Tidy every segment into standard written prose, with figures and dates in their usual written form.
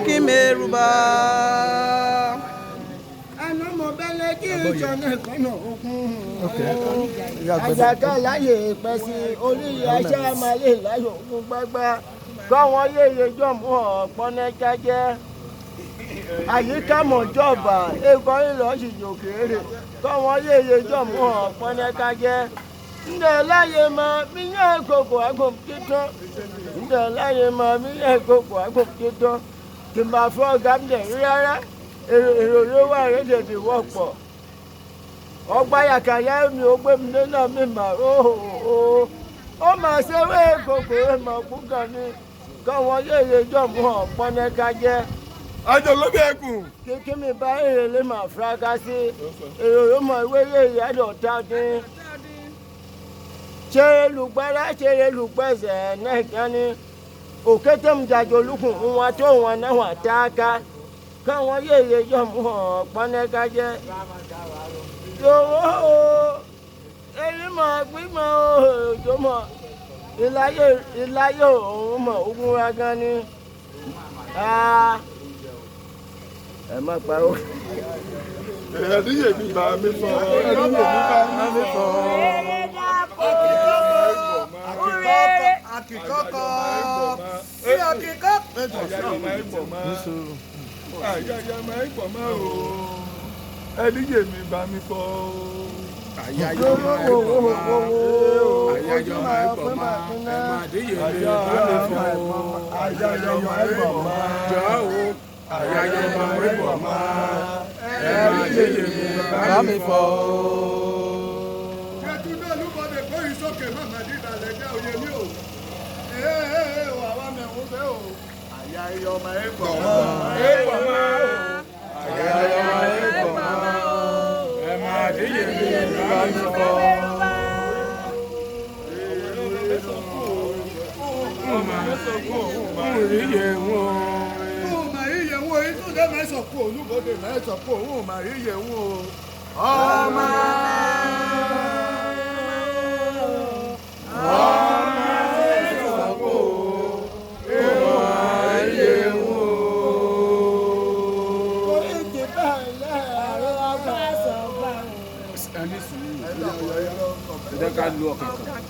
kí mẹ́rùbá. Àná mo bẹ́lẹ̀ kí ìjọba ìkànnà ogun. Àjàká láyè pẹ̀sì orí aṣẹ́ àmàlè láyò ogun gbágbá. Kọ́wọ́n yéye jọ̀mú ọ̀pọ̀nẹ́ jẹ́jẹ́. Àyíká mọ̀jọba ẹ̀kọ́ ìlọ́sìjò kéré. Kọ́wọ́n yéye jọ̀mú ọ̀pọ̀nẹ́ kájẹ́. Ndé láyé máa bí yẹn kókò àgbọ̀n títọ́. Ndé láyé máa bí yẹn kókò àgbọ̀n títọ́. Kì máa fọ́ gàmdẹ̀ rárá. Èrò ló wà rédèdè wọ́pọ̀. Ọgbà yàkàyà mi ò gbé mi lẹ́nà mi mà ó mà ṣe wé kókò èèmọ̀ púpọ̀ ni. Kọ́wọ́n yéye jọ̀mú ọ̀pọ̀nẹ́ kájẹ́. Àjọ ló bí ẹkùn. Kí mi bá èrè lè máa fúráká sí. Èrò ló mọ ìwé yé ìyádọ̀ tá a dín. Ṣeré lùpẹ́rẹ́ ṣeré lùpẹ́sẹ̀ náà kan ní òkété mu jàjò lukùn wọn tó wọn náà wọn táàkà káwọn yéye yọ mú ọ pọnẹka jẹ. Yòówó o èyí mọ̀ gbígbọ́n òjò mọ̀ ìláyé òun mọ̀ ogun wa gan ni. Ẹ má parọ́. Ẹ̀ẹ́díyè mi bá mi fọ́. Ẹ̀ẹ́díyè mi bá mi fọ́. Akíkọ́kọ́ sí akíkọ́. Àyàyà máa ń pọ̀ máa o. Ẹ̀ẹ́díyè mi bá mi fọ́. Àyàyà máa ń pọ̀ máa. Àyàyà máa ń pọ̀ máa. Ẹ̀ẹ́díyè mi bá mi fọ́. Àyàyà máa ń pọ̀ máa. Jọ̀ọ́ o. Àyàyà máa ń pọ̀ máa. Ẹ̀ẹ́díyè mi bá mi fọ́. Yẹtúndé olúbọdè kó ìsókè mọ̀mọ́ dídà lẹ́jẹ́ òye mi o. Wà wá mẹ́wọ́n fẹ́ o. Àyà iyọ̀ ọmọ ẹ̀ pọ̀ mọ́. Ẹ̀ pọ̀ máa o. Àyàyà máa ń pọ̀ máa. Ẹ̀ẹ́díyè mi bá mi fọ́. Ìtúndé mẹ́sàn-án kú olúbọdè mẹ́sàn-án kú òun mà rí yẹ̀ wọ́n o. Ọmọ ẹ ká lu ọkàn kan.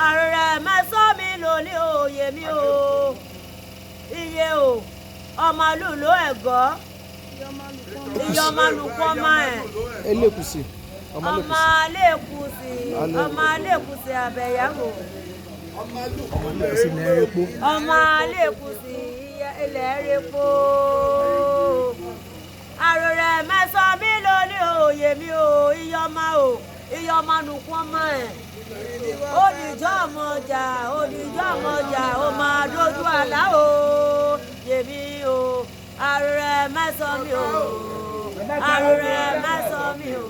Àrẹ̀rẹ̀ mẹ́sàn mi lò ní òye mi o. Iye o, ọmọlú ló ẹ̀gọ́. Iye ọmọlùkọ́ máa ẹ̀. Elékùsì. Ọmọ alẹ́kùsì àbẹ̀yàwó. Ọmọ alẹ́kùsì ilẹ̀ erépo. Àrẹ̀rẹ̀ mẹ́sàn mi lò ní òye mi o. Iye ọmọ nùkọ́ máa ẹ̀. Olùjọ́ ọmọjà ó máa dojú àlá o. Yèmí o, àrẹ̀rẹ̀ mẹ́sàn mi o. Àrẹ̀rẹ̀ mẹ́sàn mi o.